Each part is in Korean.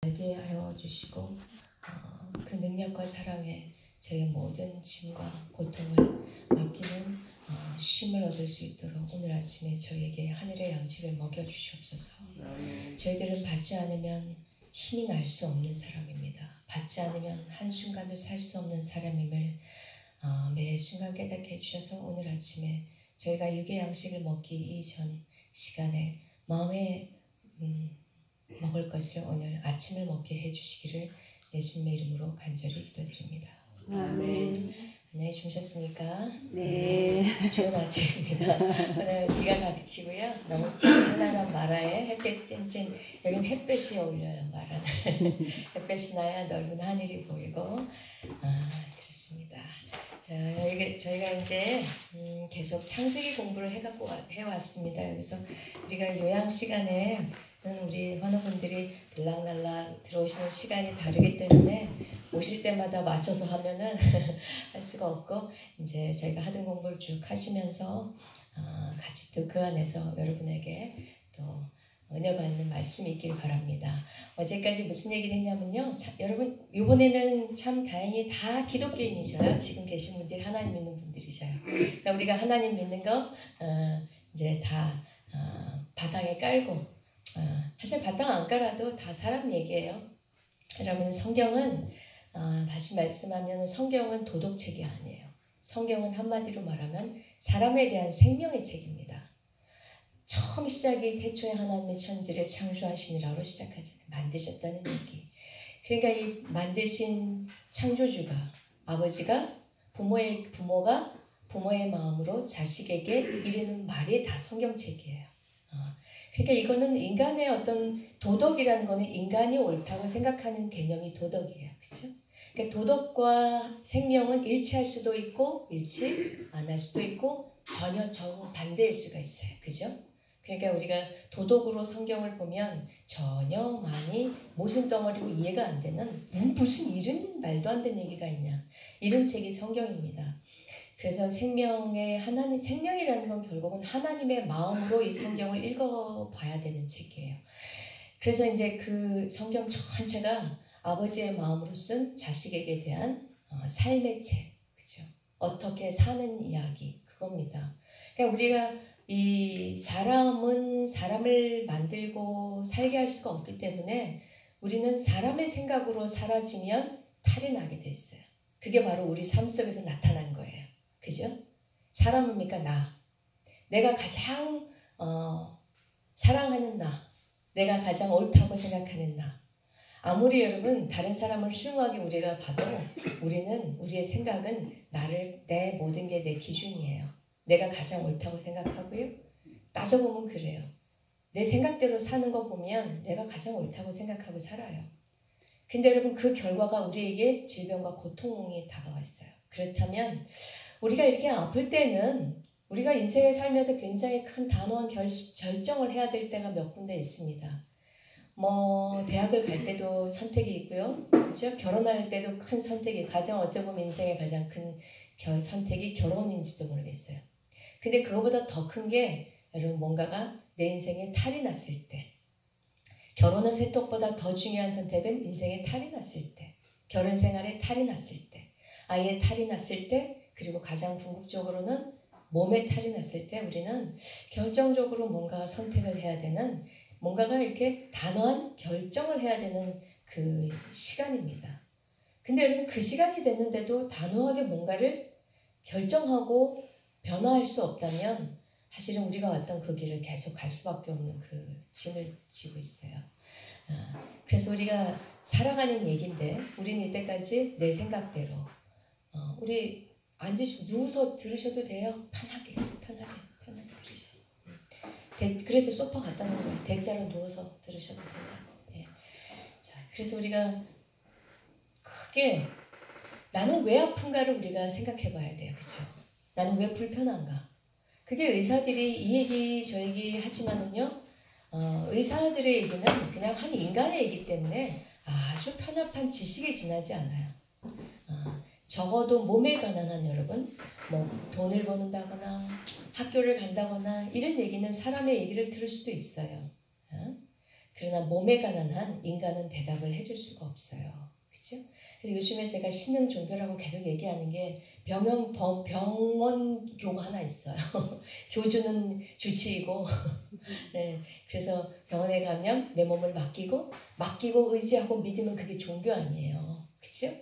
알게 하여 주시고 그 능력과 사랑에 저의 모든 짐과 고통을 맡기는 쉼을 얻을 수 있도록 오늘 아침에 저에게 하늘의 양식을 먹여주시옵소서. 저희들은 받지 않으면 힘이 날 수 없는 사람입니다. 받지 않으면 한순간도 살 수 없는 사람임을 매 순간 깨닫게 해주셔서 오늘 아침에 저희가 육의 양식을 먹기 이전 시간에 마음에 먹을 것을 오늘 아침을 먹게 해주시기를 예수님의 이름으로 간절히 기도드립니다. 아멘. 안녕히 주무셨습니까? 네. 좋은 아침입니다. 오늘 비가 가르치고요. 너무 찬란한 마라에 햇볕 찐찐. 여긴 햇볕이 어울려요. 마라는. 햇볕이 나야 넓은 하늘이 보이고 그렇습니다. 자, 저희가 이제 계속 창세기 공부를 해왔습니다. 그래서 우리가 요양 시간에 우리 환우분들이 들락날락 들어오시는 시간이 다르기 때문에 오실 때마다 맞춰서 하면은 할 수가 없고 이제 저희가 하던 공부를 쭉 하시면서 같이 또 그 안에서 여러분에게 또 은혜 받는 말씀이 있길 바랍니다. 어제까지 무슨 얘기를 했냐면요. 여러분 이번에는 참 다행히 다 기독교인이셔요. 지금 계신 분들이 하나님 믿는 분들이셔요. 그러니까 우리가 하나님 믿는 거 이제 다 바닥에 깔고 사실 바닥 안 깔아도 다 사람 얘기예요. 여러분 성경은 다시 말씀하면 성경은 도덕책이 아니에요. 성경은 한마디로 말하면 사람에 대한 생명의 책입니다. 처음 시작이 태초에 하나님의 천지를 창조하시니라로 시작하잖아요. 만드셨다는 얘기. 그러니까 이 만드신 창조주가 아버지가 부모가 부모의 마음으로 자식에게 이르는 말이 다 성경책이에요. 그러니까 이거는 인간의 어떤 도덕이라는 거는 인간이 옳다고 생각하는 개념이 도덕이에요. 그렇죠? 그러니까 도덕과 생명은 일치할 수도 있고 일치 안 할 수도 있고 전혀 정반대일 수가 있어요. 그죠? 그러니까 우리가 도덕으로 성경을 보면 전혀 많이 모순덩어리고 이해가 안 되는 무슨 이런 말도 안 되는 얘기가 있냐. 이런 책이 성경입니다. 그래서 생명이라는 건 결국은 하나님의 마음으로 이 성경을 읽어봐야 되는 책이에요. 그래서 이제 그 성경 전체가 아버지의 마음으로 쓴 자식에게 대한 삶의 책, 그죠? 어떻게 사는 이야기, 그겁니다. 그러니까 우리가 이 사람은 사람을 만들고 살게 할 수가 없기 때문에 우리는 사람의 생각으로 사라지면 탈이 나게 돼 있어요. 그게 바로 우리 삶 속에서 나타난 거예요. 그죠? 사람입니까? 내가 가장 사랑하는 내가 가장 옳다고 생각하는 아무리 여러분 다른 사람을 흉하게 우리가 봐도 우리의 생각은 내 모든 게 내 기준이에요. 내가 가장 옳다고 생각하고요. 따져보면 그래요. 내 생각대로 사는 거 보면 내가 가장 옳다고 생각하고 살아요. 근데 여러분 그 결과가 우리에게 질병과 고통이 다가왔어요. 그렇다면 우리가 이렇게 아플 때는 우리가 인생을 살면서 굉장히 큰 단호한 결정을 해야 될 때가 몇 군데 있습니다. 대학을 갈 때도 선택이 있고요. 그렇죠? 결혼할 때도 큰 선택이, 가장 어찌 보면 인생의 가장 큰 선택이 결혼인지도 모르겠어요. 근데 그거보다 더 큰 게 여러분 뭔가가 내 인생에 탈이 났을 때, 결혼의 세톡보다 더 중요한 선택은 인생에 탈이 났을 때, 결혼 생활에 탈이 났을 때, 아이의 탈이 났을 때, 그리고 가장 궁극적으로는 몸에 탈이 났을 때 우리는 결정적으로 뭔가 선택을 해야 되는, 뭔가가 이렇게 단호한 결정을 해야 되는 그 시간입니다. 근데 여러분 그 시간이 됐는데도 단호하게 뭔가를 결정하고 변화할 수 없다면 사실은 우리가 왔던 그 길을 계속 갈 수밖에 없는 그 짐을 지고 있어요. 그래서 우리가 살아가는 얘기인데 우리는 이때까지 내 생각대로 우리 누워서 들으셔도 돼요. 편하게 들으셔도. 그래서 소파 갖다 놓은 거예요. 대자로 누워서 들으셔도 된다. 네. 자, 그래서 우리가 크게 나는 왜 아픈가를 우리가 생각해 봐야 돼요. 그렇죠? 나는 왜 불편한가? 그게 의사들이 이 얘기 저 얘기 하지만은요. 의사들의 얘기는 그냥 한 인간의 얘기 때문에 아주 편협한 지식이 지나지 않아요. 적어도 몸에 관한 한 여러분, 돈을 버는다거나 학교를 간다거나 이런 얘기는 사람의 얘기를 들을 수도 있어요. 그러나 몸에 관한 한 인간은 대답을 해줄 수가 없어요. 그렇죠? 그래서 요즘에 제가 신흥 종교라고 계속 얘기하는 게 병원 교가 하나 있어요. 교주는 주치이고 네, 그래서 병원에 가면 내 몸을 맡기고 의지하고 믿으면 그게 종교 아니에요. 그렇죠?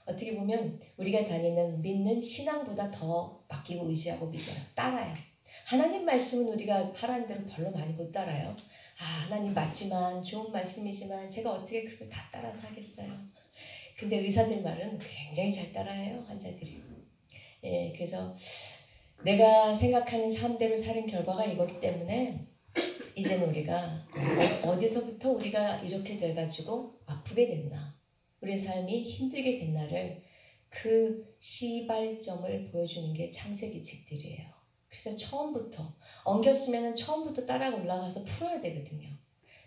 어떻게 보면 우리가 다니는 믿는 신앙보다 더 맡기고 의지하고 믿어요. 따라요. 하나님 말씀은 우리가 하라는 대로 별로 많이 못 따라요. 하나님 맞지만 좋은 말씀이지만 제가 어떻게 그걸 다 따라서 하겠어요. 근데 의사들 말은 굉장히 잘 따라해요. 환자들이. 예, 그래서 내가 생각하는 삶대로 사는 결과가 이거기 때문에 이제는 우리가 어디서부터 우리가 이렇게 돼가지고 아프게 됐나, 우리의 삶이 힘들게 됐나를 그 시발점을 보여주는 게 창세기 책들이에요. 그래서 처음부터 엉겼으면 처음부터 따라 올라가서 풀어야 되거든요.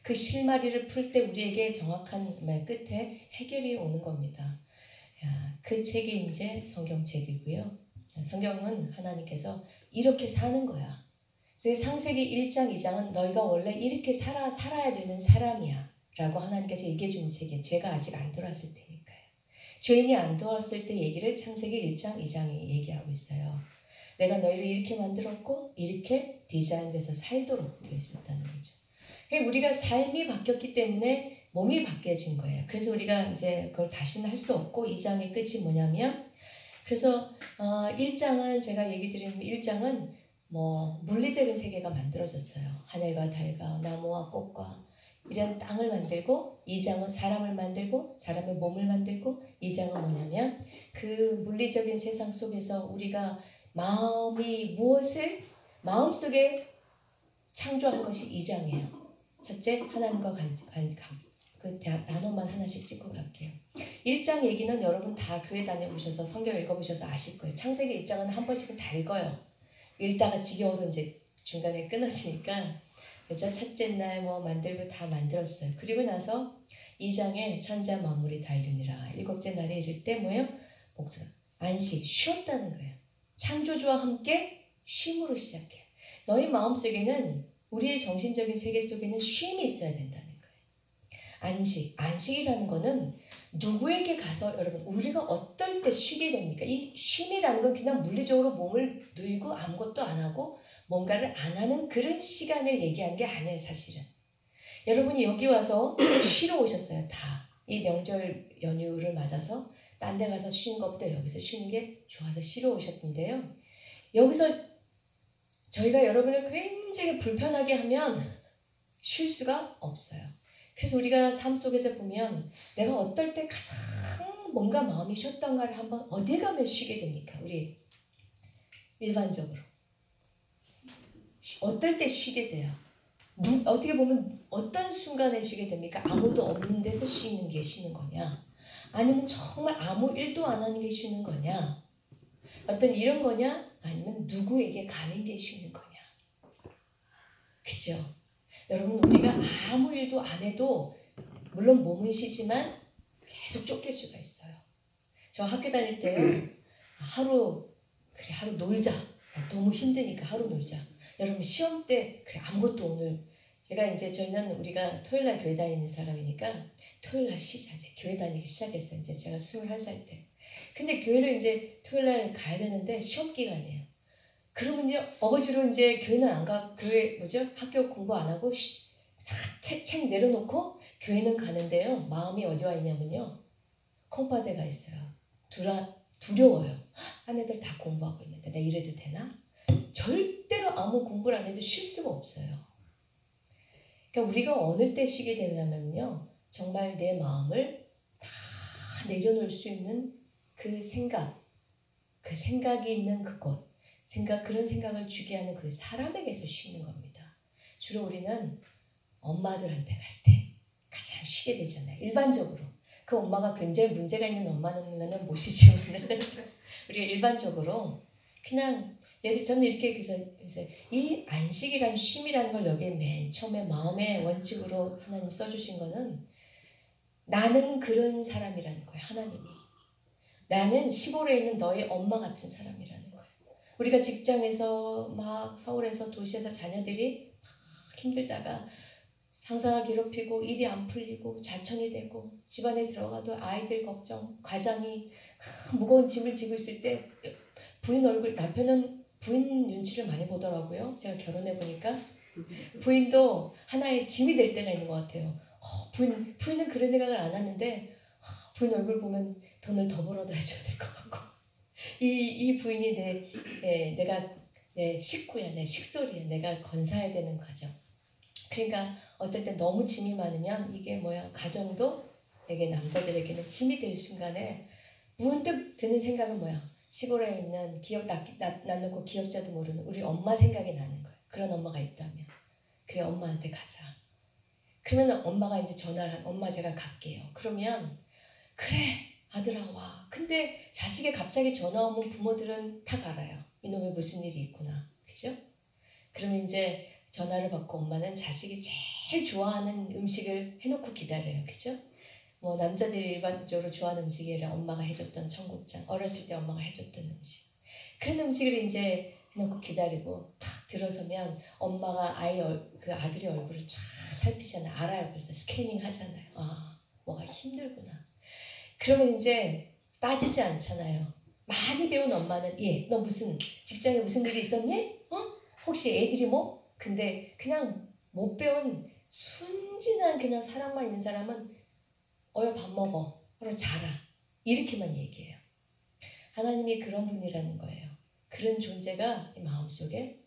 그 실마리를 풀 때 우리에게 정확한 끝에 해결이 오는 겁니다. 그 책이 이제 성경책이고요. 성경은 하나님께서 이렇게 사는 거야. 그래서 창세기 1장, 2장은 너희가 원래 이렇게 살아야 되는 사람이야 라고 하나님께서 얘기해 주는 책이에요. 죄가 아직 안 들어왔을 때니까요. 죄인이 안 들어왔을 때 얘기를 창세기 1장, 2장이 얘기하고 있어요. 내가 너희를 이렇게 만들었고 이렇게 디자인돼서 살도록 되어 있었다는 거죠. 우리가 삶이 바뀌었기 때문에 몸이 바뀌어진 거예요. 그래서 우리가 이제 그걸 다시는 할 수 없고 2장의 끝이 뭐냐면, 그래서 1장은 제가 얘기 드리면 1장은 물리적인 세계가 만들어졌어요. 하늘과 달과 나무와 꽃과 이런 땅을 만들고, 2장은 사람을 만들고 사람의 몸을 만들고, 2장은 뭐냐면 그 물리적인 세상 속에서 우리가 마음이 무엇을 마음속에 창조한 것이 2장이에요. 첫째, 하나님과 그 단어만 하나씩 찍고 갈게요. 1장 얘기는 여러분 다 교회 다녀보셔서 성경 읽어보셔서 아실 거예요. 창세기 1장은 한 번씩은 다 읽어요. 읽다가 지겨워서 이제 중간에 끊어지니까. 그죠? 첫째 날 만들고 다 만들었어요. 그리고 나서 2장에 천자 만물이 다 이루니라. 일곱째 날에 이를 때 뭐예요? 목적 안식, 쉬었다는 거예요. 창조주와 함께 쉼으로 시작해요. 너희 마음속에는, 우리의 정신적인 세계 속에는 쉼이 있어야 된다는 거예요. 안식이라는 거는 누구에게 가서, 여러분 우리가 어떨 때 쉬게 됩니까? 이 쉼이라는 건 그냥 물리적으로 몸을 누이고 아무것도 안 하고 뭔가를 안 하는 그런 시간을 얘기한 게 아니에요. 사실은 여러분이 여기 와서 쉬러 오셨어요. 다 이 명절 연휴를 맞아서 딴 데 가서 쉬는 것보다 여기서 쉬는 게 좋아서 쉬러 오셨는데요. 여기서 저희가 여러분을 굉장히 불편하게 하면 쉴 수가 없어요. 그래서 우리가 삶 속에서 보면 내가 어떨 때 가장 뭔가 마음이 쉬었던가를 한번 어디 가면 쉬게 됩니까? 우리 일반적으로 어떨 때 쉬게 돼요? 어떻게 보면 어떤 순간에 쉬게 됩니까? 아무도 없는 데서 쉬는 게 쉬는 거냐? 아니면 정말 아무 일도 안 하는 게 쉬는 거냐? 어떤 이런 거냐? 아니면 누구에게 가는 게 쉬는 거냐? 그죠? 여러분 우리가 아무 일도 안 해도 물론 몸은 쉬지만 계속 쫓길 수가 있어요. 저 학교 다닐 때요. 하루 놀자. 너무 힘드니까 하루 놀자. 여러분 시험 때 그래 아무것도 오늘 저희는 우리가 토요일날 교회 다니는 사람이니까 토요일날 쉬자. 이제 교회 다니기 시작했어요. 이제 제가 21살 때. 근데 교회를 이제 토요일날 가야 되는데 시험 기간이에요. 그러면 이제 어거지로 이제 교회는 안 가, 학교 공부 안 하고 다 책 내려놓고 교회는 가는데요. 마음이 어디 와 있냐면요. 콩팥에가 있어요. 두려워요. 아내들 다 공부하고 있는데 내가 이래도 되나? 절대로 아무 공부를 안 해도 쉴 수가 없어요. 그러니까 우리가 어느 때 쉬게 되냐면요. 정말 내 마음을 다 내려놓을 수 있는 그 생각이 있는 그곳, 그런 생각을 주게 하는 그 사람에게서 쉬는 겁니다. 주로 우리는 엄마들한테 갈 때 가장 쉬게 되잖아요. 일반적으로. 그 엄마가 굉장히 문제가 있는 엄마는 못 쉬지만 우리가 일반적으로 그냥 저는 이렇게 그래서 이 안식이라는 쉼이라는 걸 여기에 맨 처음에 마음의 원칙으로 하나님 써주신 거는 나는 그런 사람이라는 거예요. 하나님이. 나는 시골에 있는 너의 엄마 같은 사람이라는 거예요. 우리가 직장에서 막 서울에서 도시에서 자녀들이 막 힘들다가 상사가 괴롭히고 일이 안 풀리고 자천이 되고 집안에 들어가도 아이들 걱정, 가장이 무거운 짐을 지고 있을 때 부인 얼굴, 남편은 부인 눈치를 많이 보더라고요. 제가 결혼해 보니까 부인도 하나의 짐이 될 때가 있는 것 같아요. 부인은 그런 생각을 안 하는데 부인 얼굴 보면 돈을 더 벌어다 해줘야 될 것 같고 이 부인이 내가 내 식구야, 내 식솔이야, 내가 건사해야 되는 과정. 그러니까 어떨 때 너무 짐이 많으면 이게 가정도 되게 남자들에게는 짐이 될 순간에 문득 드는 생각은 시골에 있는 낳놓고 기억자도 모르는 우리 엄마 생각이 나는 거예요. 그런 엄마가 있다면 그래 엄마한테 가자. 그러면 엄마가 이제 전화를 엄마 제가 갈게요. 그러면 그래 아들아 와. 근데 자식이 갑자기 전화 오면 부모들은 딱 알아요. 이놈의 무슨 일이 있구나. 그죠? 그러면 이제 전화를 받고 엄마는 자식이 제일 좋아하는 음식을 해놓고 기다려요. 그죠? 남자들이 일반적으로 좋아하는 음식이 엄마가 해줬던 청국장, 어렸을 때 엄마가 해줬던 음식. 그런 음식을 이제 해놓고 기다리고 탁 들어서면 엄마가 그 아들의 얼굴을 쫙 살피잖아요. 알아요. 벌써 스캐닝 하잖아요. 아, 뭐가 힘들구나. 그러면 이제 빠지지 않잖아요. 많이 배운 엄마는 너 무슨 직장에 무슨 일이 있었니? 혹시 애들이 근데 그냥 못 배운 순진한 그냥 사람만 있는 사람은 밥 먹어. 그럼 자라. 이렇게만 얘기해요. 하나님이 그런 분이라는 거예요. 그런 존재가 마음속에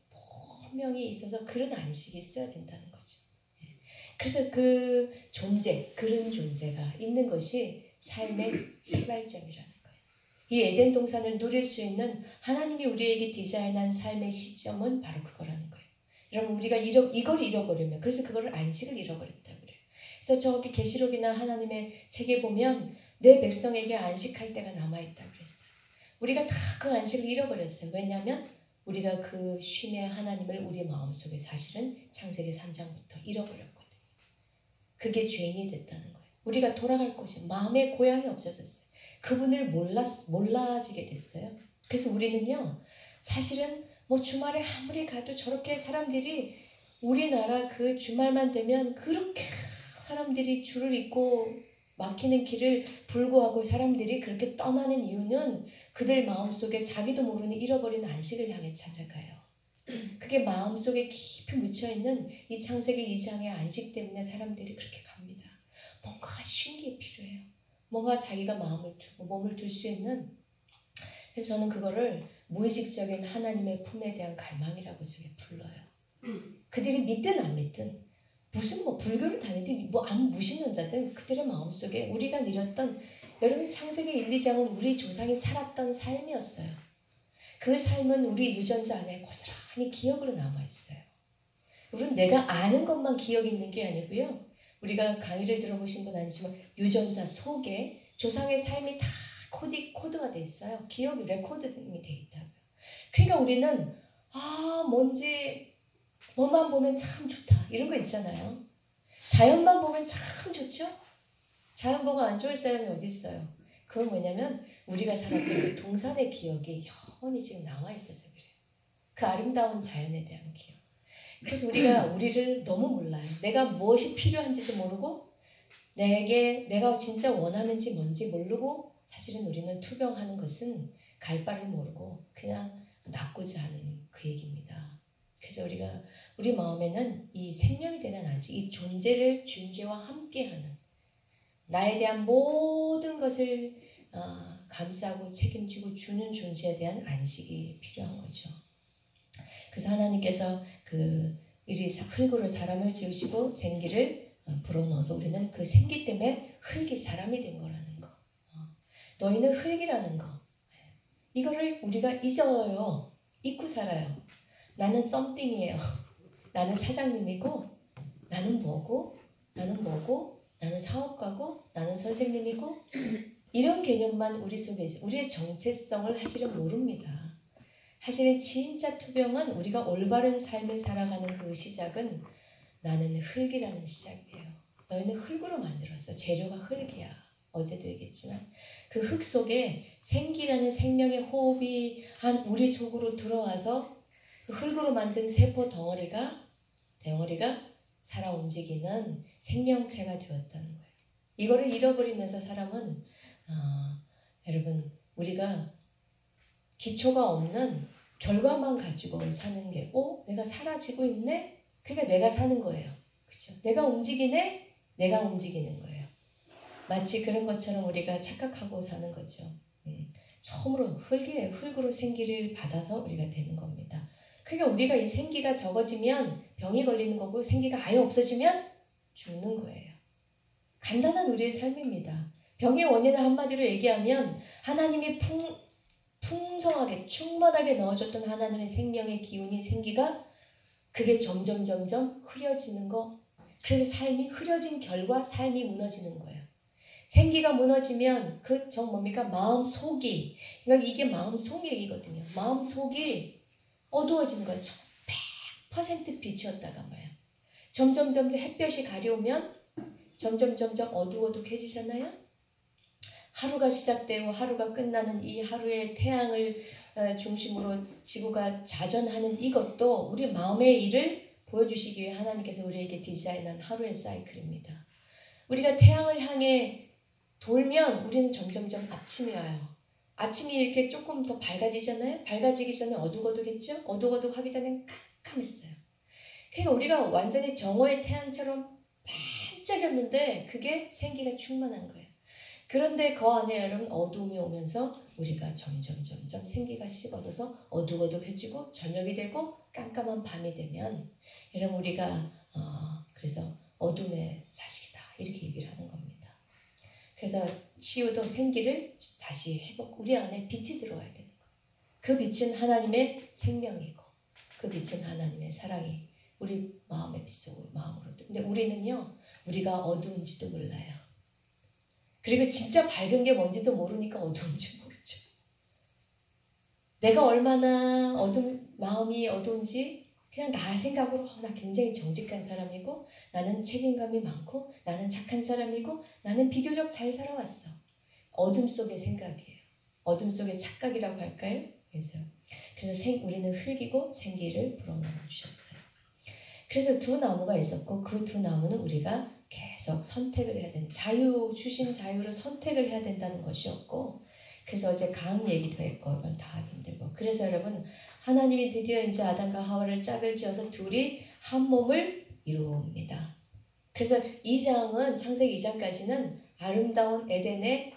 분명히 있어서 그런 안식이 있어야 된다는 거죠. 그래서 그 존재, 그런 존재가 있는 것이 삶의 시발점이라는 거예요. 이 에덴 동산을 누릴 수 있는 하나님이 우리에게 디자인한 삶의 시점은 바로 그거라는 거예요. 여러분 우리가 이걸 잃어버리면 그래서 그거를 안식을 잃어버렸다고 그래요. 그래서 저기 계시록이나 하나님의 책에 보면 내 백성에게 안식할 때가 남아있다고 그랬어요. 우리가 다 그 안식을 잃어버렸어요. 왜냐하면 우리가 그 쉼의 하나님을 우리 마음속에 사실은 창세기 3장부터 잃어버렸거든요. 그게 죄인이 됐다는 거예요. 우리가 돌아갈 곳이 마음의 고향이 없어졌어요. 그분을 몰라지게 됐어요. 그래서 우리는요 사실은 주말에 아무리 가도 저렇게 사람들이 우리나라 그 주말만 되면 그렇게 사람들이 줄을 잇고 막히는 길을 불구하고 사람들이 그렇게 떠나는 이유는 그들 마음속에 자기도 모르는 잃어버린 안식을 향해 찾아가요. 그게 마음속에 깊이 묻혀있는 이 창세기 2장의 안식 때문에 사람들이 그렇게 갑니다. 뭔가 쉰 게 필요해요. 뭔가 자기가 마음을 두고 몸을 둘 수 있는. 그래서 저는 그거를 무의식적인 하나님의 품에 대한 갈망이라고 저게 불러요. 그들이 믿든 안 믿든 무슨 불교를 다니든 안 무신론자든 그들의 마음속에 우리가 누렸던 여러분 창세기 1, 2장은 우리 조상이 살았던 삶이었어요. 그 삶은 우리 유전자 안에 고스란히 기억으로 남아있어요. 우리는 내가 아는 것만 기억이 있는 게 아니고요. 우리가 강의를 들어보신 건 아니지만 유전자 속에 조상의 삶이 다 코드가 돼 있어요. 기억이 레코딩이 돼 있다고요. 그러니까 우리는 뭐만 보면 참 좋다. 이런 거 있잖아요. 자연만 보면 참 좋죠? 자연 보고 안 좋을 사람이 어디 있어요? 그건 뭐냐면 우리가 살았던 그 동산의 기억이 영원히 지금 남아있어서 그래요. 그 아름다운 자연에 대한 기억. 그래서 우리가 우리를 너무 몰라요. 내가 무엇이 필요한지도 모르고 내가 진짜 원하는지 뭔지 모르고 사실은 우리는 투병하는 것은 갈 바를 모르고 그냥 낫고자 하는 그 얘기입니다. 그래서 우리 마음에는 이 생명이 되는 안식, 이 존재를 존재와 함께하는 나에 대한 모든 것을 감싸고 책임지고 주는 존재에 대한 안식이 필요한 거죠. 그래서 하나님께서 흙으로 사람을 지으시고 생기를 불어넣어서 우리는 그 생기 때문에 흙이 사람이 된 거라는 거. 너희는 흙이라는 거. 이거를 우리가 잊어요. 잊고 살아요. 나는 썸띵이에요. 나는 사장님이고 나는 뭐고 나는 사업가고 나는 선생님이고 이런 개념만 우리 속에 있어요. 우리의 정체성을 사실은 모릅니다. 사실은 진짜 투병은 우리가 올바른 삶을 살아가는 그 시작은 나는 흙이라는 시작이에요. 너희는 흙으로 만들었어. 재료가 흙이야. 어제도 얘기했지만 그 흙 속에 생기라는 생명의 호흡이 한 우리 속으로 들어와서 그 흙으로 만든 세포 덩어리가 살아 움직이는 생명체가 되었다는 거예요. 이거를 잃어버리면서 사람은 여러분 우리가 기초가 없는 결과만 가지고 사는 게 내가 사라지고 있네? 그러니까 내가 사는 거예요. 그렇죠? 내가 움직이네? 내가 움직이는 거예요. 마치 그런 것처럼 우리가 착각하고 사는 거죠. 처음으로 흙이에요. 흙으로 생기를 받아서 우리가 되는 겁니다. 그러니까 우리가 이 생기가 적어지면 병이 걸리는 거고 생기가 아예 없어지면 죽는 거예요. 간단한 우리의 삶입니다. 병의 원인을 한마디로 얘기하면 하나님이 풍성하게 충만하게 넣어줬던 하나님의 생명의 기운이 생기가 그게 점점 흐려지는 거. 그래서 삶이 흐려진 결과 삶이 무너지는 거예요. 생기가 무너지면 그 뭡니까? 마음속이. 그러니까 이게 마음속 얘기거든요. 마음속이 어두워지는 거예요. 100% 빛이었다가 뭐예요. 점점 햇볕이 가려오면 점점 어둑어둑해지잖아요. 하루가 시작되고 하루가 끝나는 이 하루의 태양을 중심으로 지구가 자전하는 이것도 우리 마음의 일을 보여주시기 위해 하나님께서 우리에게 디자인한 하루의 사이클입니다. 우리가 태양을 향해 돌면 우리는 점점 아침이 와요. 아침이 이렇게 조금 더 밝아지잖아요. 밝아지기 전에 어둑어둑했죠. 어둑어둑하기 전엔 깜깜했어요. 그러니까 우리가 완전히 정오의 태양처럼 반짝였는데 그게 생기가 충만한 거예요. 그런데 그 안에 여러분 어두움이 오면서 우리가 점점 생기가 씹어져서 어둑어둑해지고 저녁이 되고 깜깜한 밤이 되면 여러분 우리가 그래서 어둠의 자식이다 이렇게 얘기를 하는 겁니다. 그래서 치유도 생기를 다시 회복, 우리 안에 빛이 들어와야 되는 거예요. 그 빛은 하나님의 생명이고 그 빛은 하나님의 사랑이 우리 마음의 빛으로 마음으로. 근데 우리는요, 우리가 어두운지도 몰라요. 그리고 진짜 밝은 게 뭔지도 모르니까 어두운지 모르죠. 내가 얼마나 마음이 어두운지 그냥 나 생각으로 나 굉장히 정직한 사람이고 나는 책임감이 많고 나는 착한 사람이고 나는 비교적 잘 살아왔어. 어둠 속의 생각이에요. 어둠 속의 착각이라고 할까요? 그래서 우리는 흙이고 생기를 불어넣어 주셨어요. 그래서 두 나무가 있었고 그 두 나무는 우리가 계속 선택을 해야 되는 주신 자유로 선택을 해야 된다는 것이었고 그래서 어제 강 얘기도 했고 이건 다 하기 힘들고 그래서 여러분 하나님이 드디어 이제 아담과 하와를 짝을 지어서 둘이 한 몸을 이루옵니다. 그래서 2장은 창세기 2장까지는 아름다운 에덴의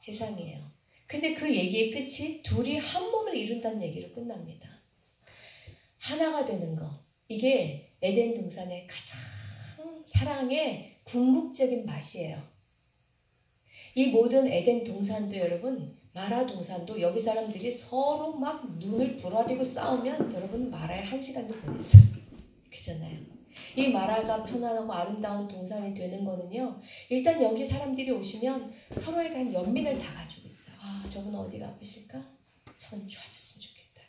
세상이에요. 근데 그 얘기의 끝이 둘이 한 몸을 이룬다는 얘기로 끝납니다. 하나가 되는 거. 이게 에덴 동산의 가장 사랑의 궁극적인 맛이에요. 이 모든 에덴 동산도 여러분 마라 동산도 여기 사람들이 서로 막 눈을 부라리고 싸우면 여러분 마라에 1시간도 못 있어요. 그잖아요. 이 마라가 편안하고 아름다운 동산이 되는 거는요. 일단 여기 사람들이 오시면 서로에 대한 연민을 다 가지고 있어요. 저분 어디가 아프실까? 전 좋아졌으면 좋겠다.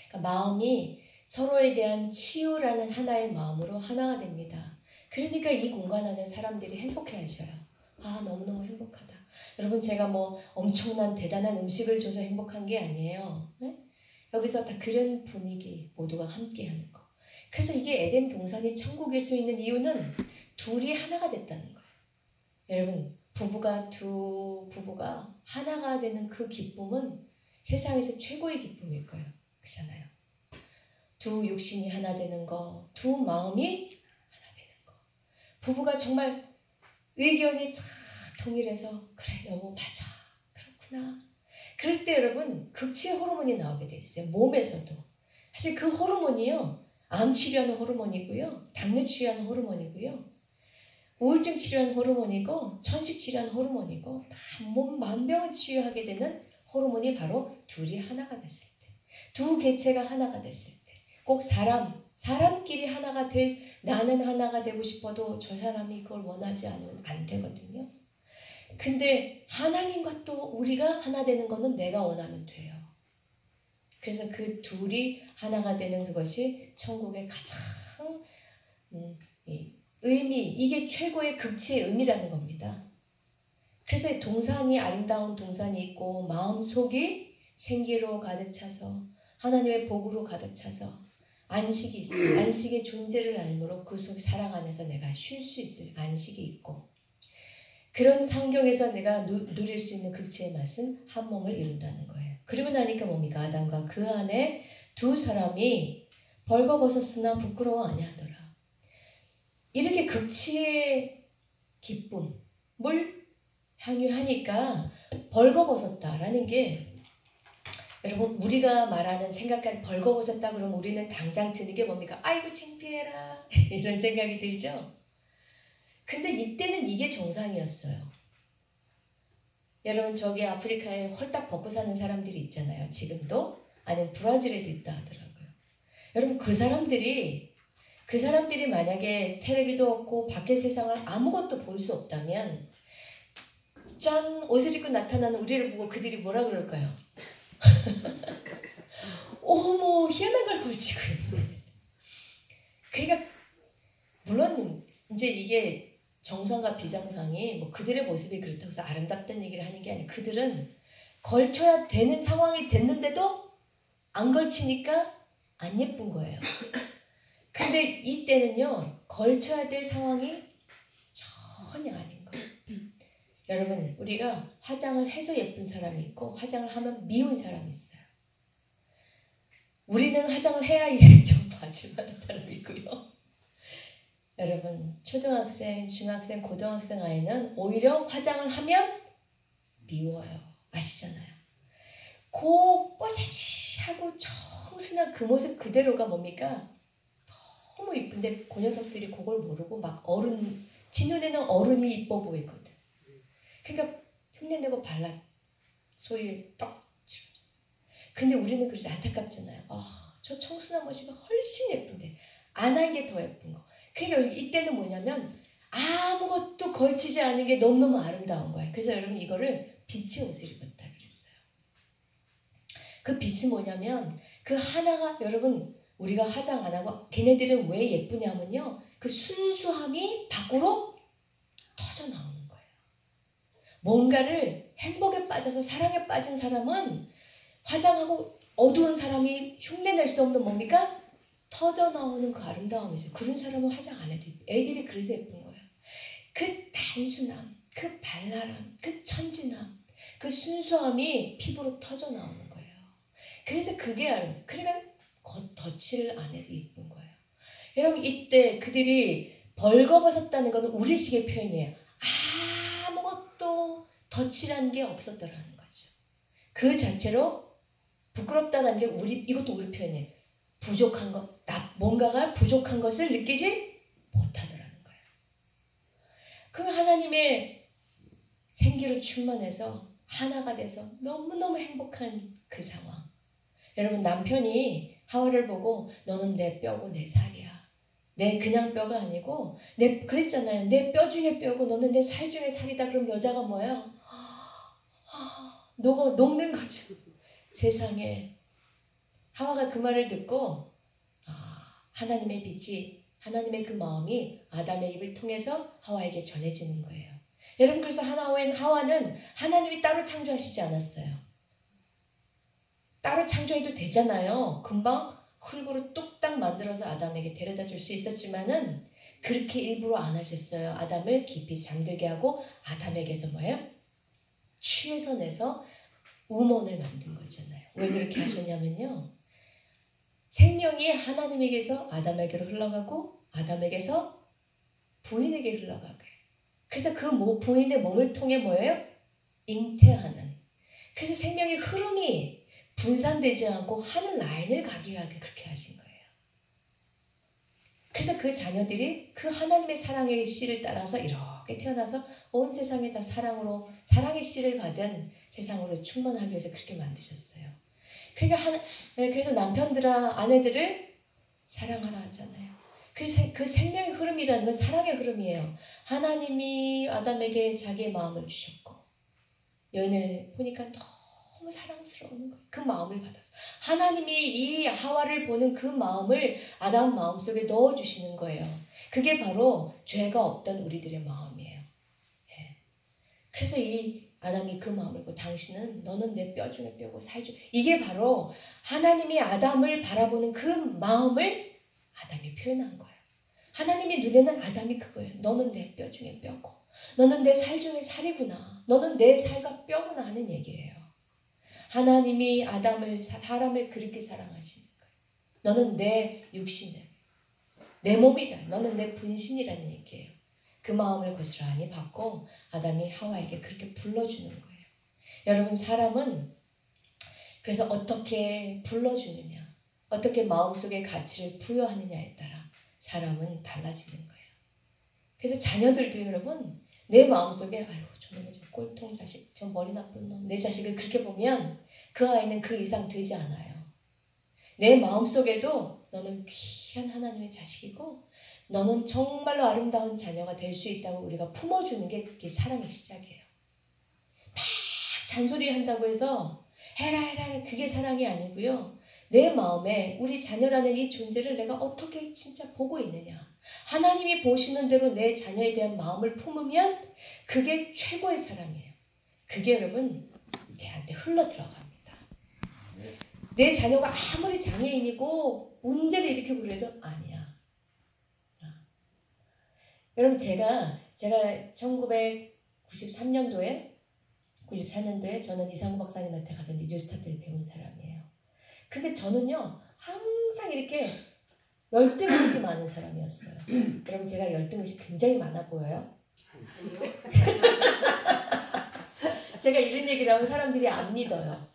그러니까 마음이 서로에 대한 치유라는 하나의 마음으로 하나가 됩니다. 그러니까 이 공간 안에 사람들이 행복해 하셔요. 너무너무 행복하다. 여러분 제가 엄청난 대단한 음식을 줘서 행복한 게 아니에요. 네? 여기서 다 그런 분위기 모두가 함께 하는 거. 그래서 이게 에덴 동산이 천국일 수 있는 이유는 둘이 하나가 됐다는 거예요. 여러분 두 부부가 하나가 되는 그 기쁨은 세상에서 최고의 기쁨일 거예요. 그렇잖아요. 두 육신이 하나 되는 거, 두 마음이 하나 되는 거. 부부가 정말 의견이 다 통일해서 그래 여보 맞아 그렇구나. 그럴 때 여러분 극치의 호르몬이 나오게 돼 있어요. 몸에서도. 사실 그 호르몬이요. 암 치료하는 호르몬이고요. 당뇨 치료하는 호르몬이고요. 우울증 치료하는 호르몬이고 천식 치료하는 호르몬이고 다 몸 만병을 치유하게 되는 호르몬이 바로 둘이 하나가 됐을 때. 두 개체가 하나가 됐을 때. 꼭 사람끼리 하나가 나는 하나가 되고 싶어도 저 사람이 그걸 원하지 않으면 안 되거든요. 근데 하나님과 또 우리가 하나 되는 거는 내가 원하면 돼요. 그래서 그 둘이 하나가 되는 그것이 천국의 가장 이게 최고의 극치의 의미라는 겁니다. 그래서 아름다운 동산이 있고 마음속이 생기로 가득 차서 하나님의 복으로 가득 차서 안식이 있어요. 안식의 존재를 알므로 그 속 사랑 안에서 내가 쉴 수 있을 안식이 있고 그런 환경에서 내가 누릴 수 있는 극치의 맛은 한 몸을 이룬다는 거예요. 그리고 나니까 뭡니까? 아담과 그 안에 두 사람이 벌거벗었으나 부끄러워 아니하더라. 이렇게 극치의 기쁨을 향유하니까 벌거벗었다라는 게 여러분 우리가 말하는 생각까지 벌거벗었다 그러면 우리는 당장 드는 게 뭡니까? 아이고 창피해라 이런 생각이 들죠. 근데 이때는 이게 정상이었어요. 여러분 저기 아프리카에 홀딱 벗고 사는 사람들이 있잖아요. 지금도 아니면 브라질에도 있다 하더라고요. 여러분 그 사람들이 만약에 텔레비도 없고 밖의 세상을 아무것도 볼 수 없다면 짠 옷을 입고 나타나는 우리를 보고 그들이 뭐라 그럴까요? 어머 희한한 걸 걸치고 있네. 그러니까 물론 이제 이게 정상과 비정상이 뭐 그들의 모습이 그렇다고 해서 아름답다는 얘기를 하는 게 아니라 그들은 걸쳐야 되는 상황이 됐는데도 안 걸치니까 안 예쁜 거예요. 근데 이때는요 걸쳐야 될 상황이 전혀 아닌 거예요. 여러분 우리가 화장을 해서 예쁜 사람이 있고 화장을 하면 미운 사람이 있어요. 우리는 화장을 해야 좀 봐줄만한 사람이 있고요. 여러분 초등학생, 중학생, 고등학생 아이는 오히려 화장을 하면 미워요. 아시잖아요. 고 뽀사시하고 청순한 그 모습 그대로가 뭡니까? 너무 이쁜데 그 녀석들이 그걸 모르고 막 어른 지 눈에는 어른이 이뻐 보이거든. 그러니까 흉내내고 발라 소위 떡 치러져. 근데 우리는 그러지 안타깝잖아요. 저 청순한 모습이 훨씬 예쁜데 안 한 게 더 예쁜 거. 그러니까 이때는 뭐냐면 아무것도 걸치지 않은 게 너무너무 아름다운 거예요. 그래서 여러분 이거를 빛의 옷을 입었다 그랬어요. 그 빛이 뭐냐면 그 하나가 여러분 우리가 화장 안 하고 걔네들은 왜 예쁘냐면요. 그 순수함이 밖으로 터져 나오는 거예요. 뭔가를 행복에 빠져서 사랑에 빠진 사람은 화장하고 어두운 사람이 흉내낼 수 없는 뭡니까? 터져 나오는 그 아름다움이죠. 그런 사람은 화장 안 해도 애들이 그래서 예쁜 거예요. 그 단순함, 그 발랄함, 그 천진함, 그 순수함이 피부로 터져 나오는 거예요. 그래서 그게 그러니까 덧칠을 안 해도 예쁜 거예요. 여러분 이때 그들이 벌거벗었다는 것은 우리식의 표현이에요. 아무것도 덧칠한 게 없었더라는 거죠. 그 자체로 부끄럽다는 게 이것도 우리 표현이에요. 부족한 것, 뭔가가 부족한 것을 느끼지 못하더라는 거예요. 그럼 하나님의 생기로 충만해서 하나가 돼서 너무너무 행복한 그 상황. 여러분 남편이 하와를 보고 너는 내 뼈고 내 살이야. 내 그냥 뼈가 아니고 그랬잖아요. 내 뼈 중에 뼈고 너는 내 살 중에 살이다. 그럼 여자가 뭐예요? 녹는 거죠. 세상에. 하와가 그 말을 듣고 하나님의 빛이 하나님의 그 마음이 아담의 입을 통해서 하와에게 전해지는 거예요. 여러분 그래서 하와는 하나님이 따로 창조하시지 않았어요. 따로 창조해도 되잖아요. 금방 흙으로 뚝딱 만들어서 아담에게 데려다 줄 수 있었지만은 그렇게 일부러 안 하셨어요. 아담을 깊이 잠들게 하고 아담에게서 뭐예요? 취해서 내서 우먼을 만든 거잖아요. 왜 그렇게 하셨냐면요. 생명이 하나님에게서 아담에게로 흘러가고 아담에게서 부인에게 흘러가게. 그래서 그 부인의 몸을 통해 뭐예요? 잉태하는. 그래서 생명의 흐름이 분산되지 않고 하늘 라인을 가게 하게 그렇게 하신 거예요. 그래서 그 자녀들이 그 하나님의 사랑의 씨를 따라서 이렇게 태어나서 온 세상에 다 사랑의 씨를 받은 세상으로 충만하기 위해서 그렇게 만드셨어요. 그러니까 그래서 남편들아 아내들을 사랑하라 하잖아요. 그래서 그 생명의 흐름이라는 건 사랑의 흐름이에요. 하나님이 아담에게 자기의 마음을 주셨고 여인을 보니까 너무 사랑스러운 거예요. 그 마음을 받아서 하나님이 이 하와를 보는 그 마음을 아담 마음속에 넣어주시는 거예요. 그게 바로 죄가 없던 우리들의 마음이에요. 예. 그래서 이 아담이 그 마음을 보고 당신은 너는 내 뼈 중에 뼈고 살 중 이게 바로 하나님이 아담을 바라보는 그 마음을 아담이 표현한 거예요. 하나님의 눈에는 아담이 그거예요. 너는 내 뼈 중에 뼈고 너는 내 살 중에 살이구나. 너는 내 살과 뼈구나 하는 얘기예요. 하나님이 아담을 사람을 그렇게 사랑하시는 거예요. 너는 내 육신을 내 몸이다. 너는 내 분신이라는 얘기예요. 그 마음을 고스란히 받고 아담이 하와에게 그렇게 불러주는 거예요. 여러분 사람은 그래서 어떻게 불러주느냐 어떻게 마음속에 가치를 부여하느냐에 따라 사람은 달라지는 거예요. 그래서 자녀들도 여러분 내 마음속에 아이고 저놈의 저 꼴통 자식 저 머리 나쁜 놈 내 자식을 그렇게 보면 그 아이는 그 이상 되지 않아요. 내 마음속에도 너는 귀한 하나님의 자식이고 너는 정말로 아름다운 자녀가 될 수 있다고 우리가 품어주는 게 그게 사랑의 시작이에요. 막 잔소리 한다고 해서 해라 그게 사랑이 아니고요. 내 마음에 우리 자녀라는 이 존재를 내가 어떻게 진짜 보고 있느냐. 하나님이 보시는 대로 내 자녀에 대한 마음을 품으면 그게 최고의 사랑이에요. 그게 여러분 걔한테 흘러 들어갑니다. 내 자녀가 아무리 장애인이고 문제를 일으키고 그래도 아니야. 여러분 제가 1993년도에 저는 이상우 박사님한테 가서 이제 뉴스타트를 배운 사람이에요. 근데 저는요 항상 이렇게 열등의식이 많은 사람이었어요. 여러분 제가 열등의식 굉장히 많아 보여요? 제가 이런 얘기를 하면 사람들이 안 믿어요.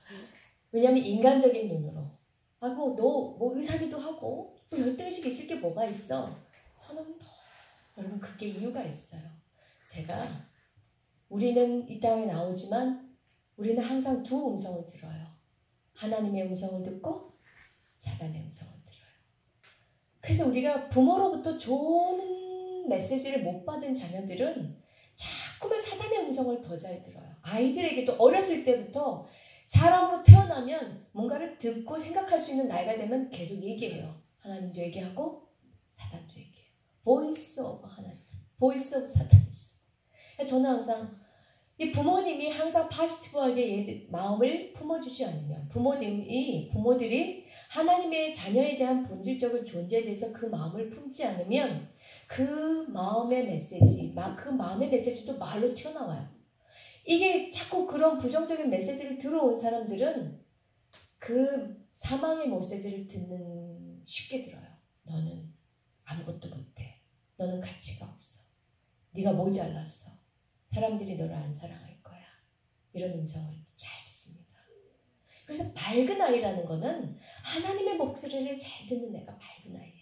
왜냐하면 인간적인 눈으로 너 뭐 의사기도 하고 뭐 열등의식이 있을 게 뭐가 있어. 저는 여러분 그게 이유가 있어요. 우리는 이 땅에 나오지만 우리는 항상 두 음성을 들어요. 하나님의 음성을 듣고 사단의 음성을 들어요. 그래서 우리가 부모로부터 좋은 메시지를 못 받은 자녀들은 자꾸만 사단의 음성을 더 잘 들어요. 아이들에게도 어렸을 때부터 사람으로 태어나면 뭔가를 듣고 생각할 수 있는 나이가 되면 계속 얘기해요. 하나님도 얘기하고 사단도 얘기해요. 보이스 오브 하나님, 보이스 오브 사탄. 저는 항상 이 부모님이 항상 파지티브하게 마음을 품어주지 않으면 부모들이 하나님의 자녀에 대한 본질적인 존재에 대해서 그 마음을 품지 않으면 그 마음의 메시지도 말로 튀어나와요. 이게 자꾸 그런 부정적인 메시지를 들어온 사람들은 그 사망의 메시지를 쉽게 들어요. 너는 아무것도 못해. 너는 가치가 없어. 네가 모자랐어. 사람들이 너를 안 사랑할 거야. 이런 음성을 잘 듣습니다. 그래서 밝은 아이라는 거는 하나님의 목소리를 잘 듣는 애가 밝은 아이예요.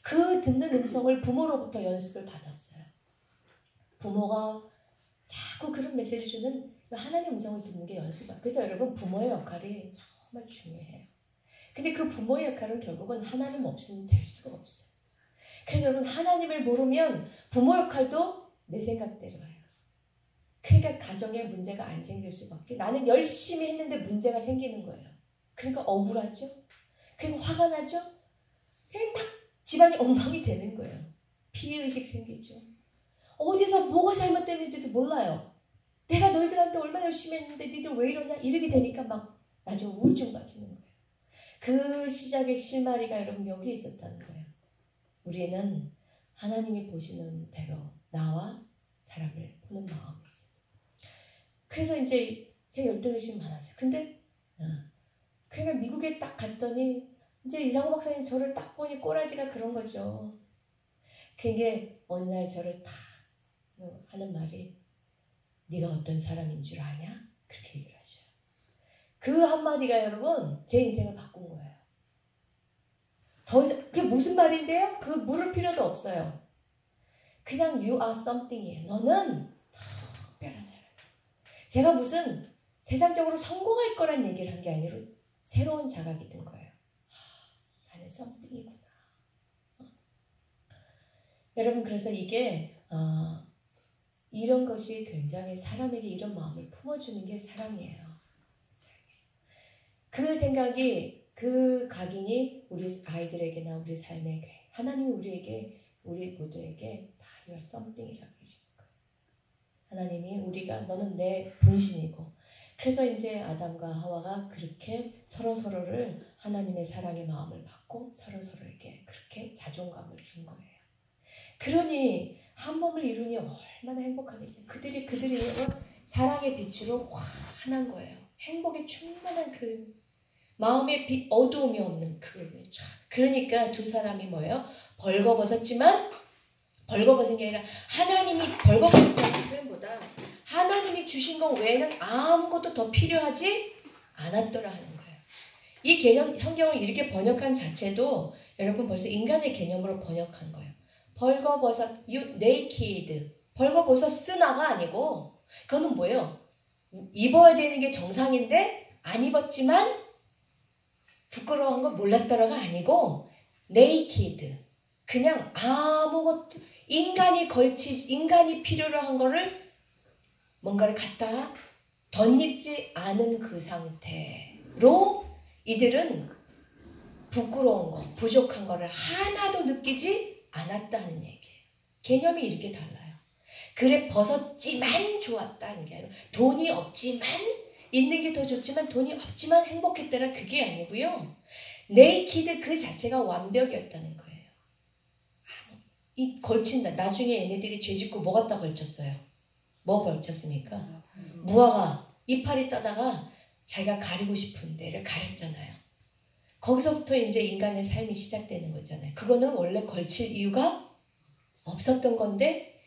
그 듣는 음성을 부모로부터 연습을 받았어요. 부모가 자꾸 그런 메시지를 주는 하나님의 음성을 듣는 게 연습이에요. 그래서 여러분 부모의 역할이 정말 중요해요. 근데 그 부모의 역할은 결국은 하나님 없이는 될 수가 없어요. 그래서 여러분 하나님을 모르면 부모 역할도 내 생각대로 해요. 그러니까 가정에 문제가 안 생길 수밖에. 나는 열심히 했는데 문제가 생기는 거예요. 그러니까 억울하죠. 그리고 화가 나죠. 그냥 막 집안이 엉망이 되는 거예요. 피해의식 생기죠. 어디서 뭐가 잘못됐는지도 몰라요. 내가 너희들한테 얼마나 열심히 했는데 니들 왜 이러냐 이러게 되니까 막 나중에 우울증 빠지는 거예요. 그 시작의 실마리가 여러분 여기 있었다는 거예요. 우리는 하나님이 보시는 대로 나와 사람을 보는 마음이 있어요. 그래서 이제 제가 열등의식이 많았어요. 근데 그러니까 미국에 딱 갔더니 이제 이상호 박사님 저를 딱 보니 꼬라지가 그런 거죠. 그게 어느 날 저를 딱 하는 말이 네가 어떤 사람인 줄 아냐? 그렇게 얘기를 하셔요. 그 한마디가 여러분 제 인생을 바꾼 거예요. 더 이상 그게 무슨 말인데요? 그걸 물을 필요도 없어요. 그냥 you are something이에요. 너는 특별한 사람이에요. 제가 무슨 세상적으로 성공할 거란 얘기를 한 게 아니라 새로운 자각이 든 거예요. 나는 something이구나. 여러분 그래서 이게 이런 것이 굉장히 사람에게 이런 마음을 품어주는 게 사랑이에요. 그 생각이 그 각인이 우리 아이들에게나 우리 삶에 하나님이 우리 모두에게 다 you are something이라고 해주는 거예요. 하나님이 우리가 너는 내 본신이고 그래서 이제 아담과 하와가 그렇게 서로서로를 하나님의 사랑의 마음을 받고 서로서로에게 그렇게 자존감을 준 거예요. 그러니 한 몸을 이루니 얼마나 행복하겠어요. 그들이 사랑의 빛으로 환한 거예요. 행복에 충만한 그 마음에 어두움이 없는 그러니까 두 사람이 뭐예요? 벌거벗었지만 벌거벗은 게 아니라 하나님이 벌거벗었다는 표현보다 하나님이 주신 것 외에는 아무것도 더 필요하지 않았더라 하는 거예요. 이 개념 성경을 이렇게 번역한 자체도 여러분 벌써 인간의 개념으로 번역한 거예요. 벌거벗었, you naked. 벌거벗었으나가 아니고 그거는 뭐예요? 입어야 되는 게 정상인데 안 입었지만 부끄러운 걸 몰랐더라가 아니고 naked. 그냥 아무것도 인간이 필요로 한 거를 뭔가를 갖다 덧입지 않은 그 상태로 이들은 부끄러운 거, 부족한 거를 하나도 느끼지 않았다는 얘기예요. 개념이 이렇게 달라요. 그래 벗었지만 좋았다는 게 아니라 돈이 없지만 있는 게 더 좋지만 돈이 없지만 행복했더라 그게 아니고요. 네이키드 그 자체가 완벽이었다는 거예요. 이 걸친다. 나중에 얘네들이 죄짓고 뭐 갖다 걸쳤어요? 뭐 걸쳤습니까? 무화과 이파리 따다가 자기가 가리고 싶은 데를 가렸잖아요. 거기서부터 이제 인간의 삶이 시작되는 거잖아요. 그거는 원래 걸칠 이유가 없었던 건데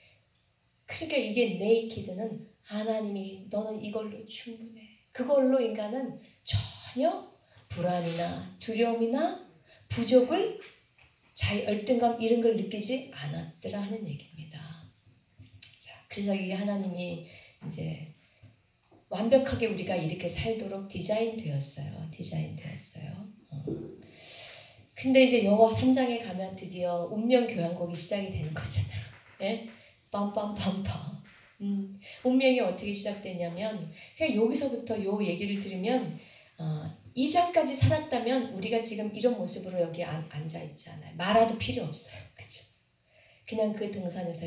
그러니까 이게 네이키드는 하나님이 너는 이걸로 충분해. 그걸로 인간은 전혀 불안이나 두려움이나 부족을 자기 열등감 이런 걸 느끼지 않았더라 하는 얘기입니다. 자, 그래서 이게 하나님이 이제 완벽하게 우리가 이렇게 살도록 디자인되었어요. 근데 이제 여호와 3장에 가면 드디어 운명 교향곡이 시작이 되는 거잖아요. 예? 빰빰빰빰. 운명이 어떻게 시작되냐면 그냥 여기서부터 요 얘기를 들으면 2장까지 살았다면 우리가 지금 이런 모습으로 여기 앉아 있지 않아요. 말아도 필요 없어요. 그죠? 그냥 그 동산에서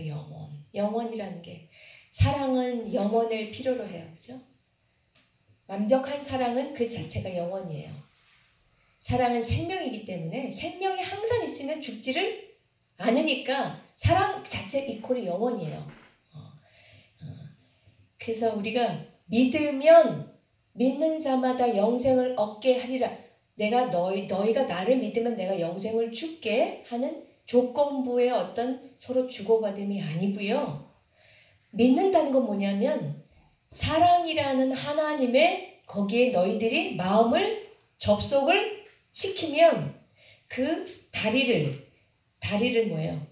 영원이라는 게 사랑은 영원을 필요로 해요. 그죠? 완벽한 사랑은 그 자체가 영원이에요. 사랑은 생명이기 때문에 생명이 항상 있으면 죽지를 않으니까 사랑 자체 이퀄이 영원이에요. 그래서 우리가 믿는 자마다 영생을 얻게 하리라. 내가 너희가 나를 믿으면 내가 영생을 줄게 하는 조건부의 어떤 서로 주고받음이 아니고요. 믿는다는 건 뭐냐면 사랑이라는 하나님의 거기에 너희들이 마음을 접속을 시키면 그 다리를 뭐예요?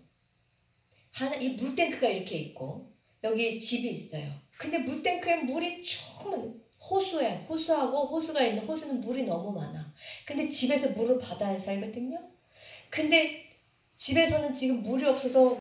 이 물탱크가 이렇게 있고 여기 집이 있어요. 근데 물탱크에 물이 충분 호수하고 호수가 있는 호수는 물이 너무 많아. 근데 집에서 물을 받아야 살거든요. 근데 집에서는 지금 물이 없어서